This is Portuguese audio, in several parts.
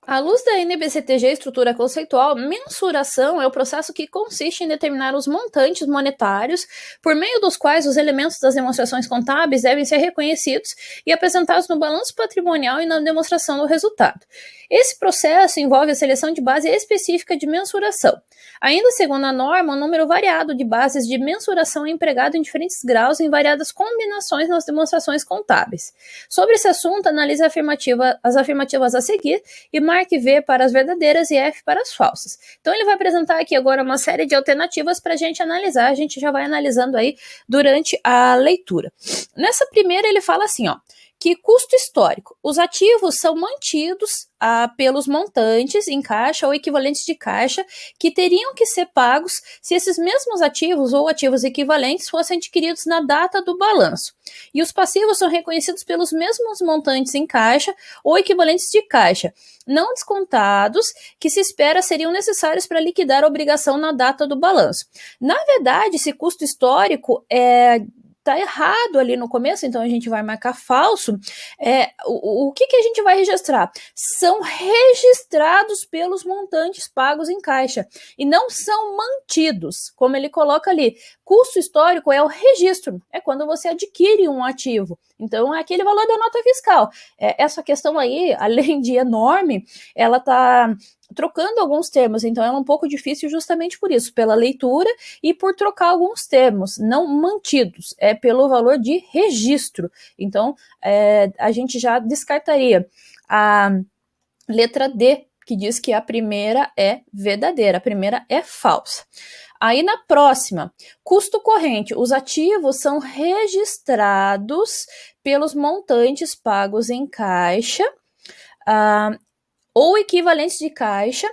À luz da NBCTG estrutura conceitual, mensuração é o processo que consiste em determinar os montantes monetários por meio dos quais os elementos das demonstrações contábeis devem ser reconhecidos e apresentados no balanço patrimonial e na demonstração do resultado. Esse processo envolve a seleção de base específica de mensuração. Ainda segundo a norma, um número variado de bases de mensuração é empregado em diferentes graus em variadas combinações nas demonstrações contábeis. Sobre esse assunto, analise as afirmativas a seguir e marque V para as verdadeiras e F para as falsas. Então ele vai apresentar aqui agora uma série de alternativas para a gente analisar, a gente já vai analisando aí durante a leitura. Nessa primeira ele fala assim, ó, que custo histórico. Os ativos são mantidos pelos montantes em caixa ou equivalentes de caixa que teriam que ser pagos se esses mesmos ativos ou ativos equivalentes fossem adquiridos na data do balanço. E os passivos são reconhecidos pelos mesmos montantes em caixa ou equivalentes de caixa, não descontados, que se espera seriam necessários para liquidar a obrigação na data do balanço. Na verdade, esse custo histórico tá errado ali no começo, então a gente vai marcar falso. O que a gente vai registrar? São registrados pelos montantes pagos em caixa e não são mantidos, como ele coloca ali. Custo histórico é o registro, é quando você adquire um ativo. Então é aquele valor da nota fiscal. Essa questão aí, além de enorme, ela tá trocando alguns termos, então ela é um pouco difícil justamente por isso, pela leitura e por trocar alguns termos, não mantidos, é pelo valor de registro. Então, a gente já descartaria a letra D, que diz que a primeira é verdadeira, a primeira é falsa. Aí na próxima, custo corrente, os ativos são registrados pelos montantes pagos em caixa, ou equivalentes de caixa,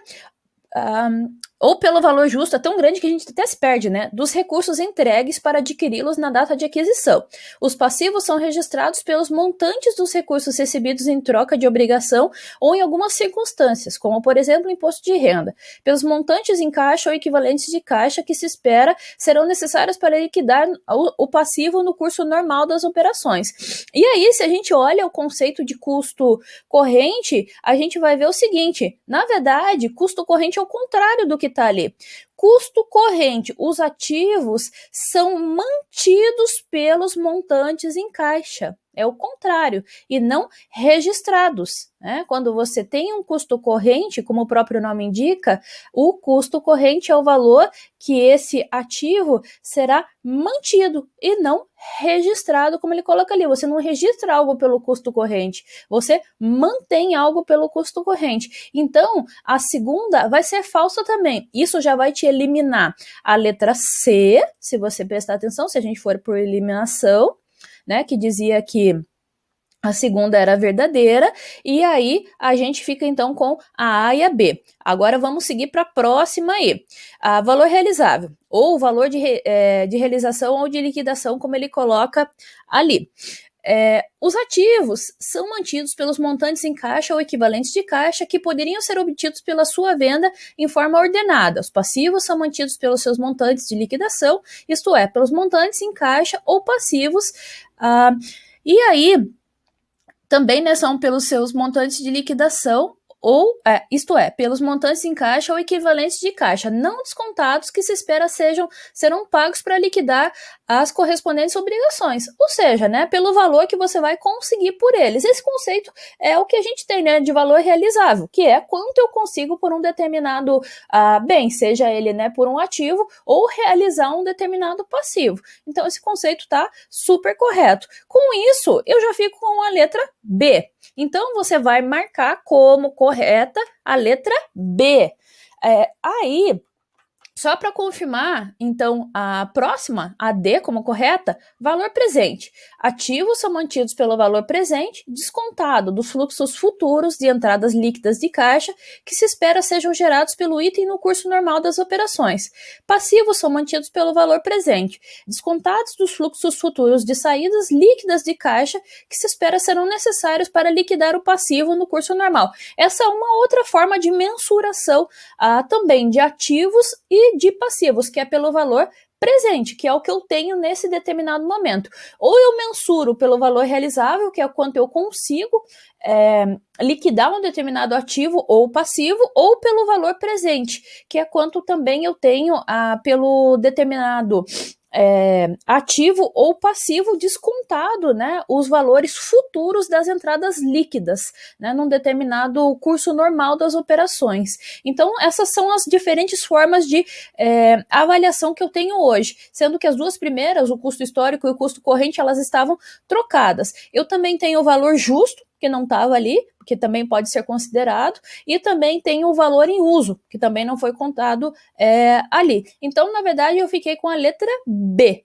ou pelo valor justo, é tão grande que a gente até se perde, né? Dos recursos entregues para adquiri-los na data de aquisição. Os passivos são registrados pelos montantes dos recursos recebidos em troca de obrigação ou em algumas circunstâncias, como, por exemplo, imposto de renda, pelos montantes em caixa ou equivalentes de caixa que se espera serão necessários para liquidar o passivo no curso normal das operações. E aí, se a gente olha o conceito de custo corrente, a gente vai ver o seguinte, na verdade, custo corrente é o contrário do que está ali. Custo corrente, os ativos são mantidos pelos montantes em caixa. É o contrário, e não registrados. Né? Quando você tem um custo corrente, como o próprio nome indica, o custo corrente é o valor que esse ativo será mantido e não registrado, como ele coloca ali. Você não registra algo pelo custo corrente, você mantém algo pelo custo corrente. Então, a segunda vai ser falsa também. Isso já vai te eliminar a letra C, se você prestar atenção, se a gente for por eliminação, né, que dizia que a segunda era verdadeira, e aí a gente fica então com a A e a B. Agora vamos seguir para a próxima E. Valor realizável, ou valor de realização ou de liquidação, como ele coloca ali. Os ativos são mantidos pelos montantes em caixa ou equivalentes de caixa que poderiam ser obtidos pela sua venda em forma ordenada. Os passivos são mantidos pelos seus montantes de liquidação, isto é, pelos montantes em caixa ou passivos. E aí, também, né, são pelos seus montantes de liquidação, ou, isto é, pelos montantes em caixa ou equivalentes de caixa, não descontados que se espera serão pagos para liquidar as correspondentes obrigações, ou seja, né, pelo valor que você vai conseguir por eles. Esse conceito é o que a gente tem, né, de valor realizável, que é quanto eu consigo por um determinado bem, seja ele, né, por um ativo ou realizar um determinado passivo. Então esse conceito está super correto. Com isso, eu já fico com a letra B. Então você vai marcar como correta a letra B. Aí, só para confirmar, então, a próxima, a D como correta, valor presente. Ativos são mantidos pelo valor presente, descontado dos fluxos futuros de entradas líquidas de caixa que se espera sejam gerados pelo item no curso normal das operações. Passivos são mantidos pelo valor presente, descontados dos fluxos futuros de saídas líquidas de caixa que se espera serão necessários para liquidar o passivo no curso normal. Essa é uma outra forma de mensuração também de ativos e de passivos, que é pelo valor presente, que é o que eu tenho nesse determinado momento. Ou eu mensuro pelo valor realizável, que é quanto eu consigo liquidar um determinado ativo ou passivo, ou pelo valor presente, que é quanto também eu tenho pelo determinado ativo ou passivo descontado, né, os valores futuros das entradas líquidas, né, num determinado curso normal das operações. Então, essas são as diferentes formas de avaliação que eu tenho hoje, sendo que as duas primeiras, o custo histórico e o custo corrente, elas estavam trocadas. Eu também tenho o valor justo, que não estava ali, que também pode ser considerado, e também tem o valor em uso, que também não foi contado ali. Então, na verdade, eu fiquei com a letra B.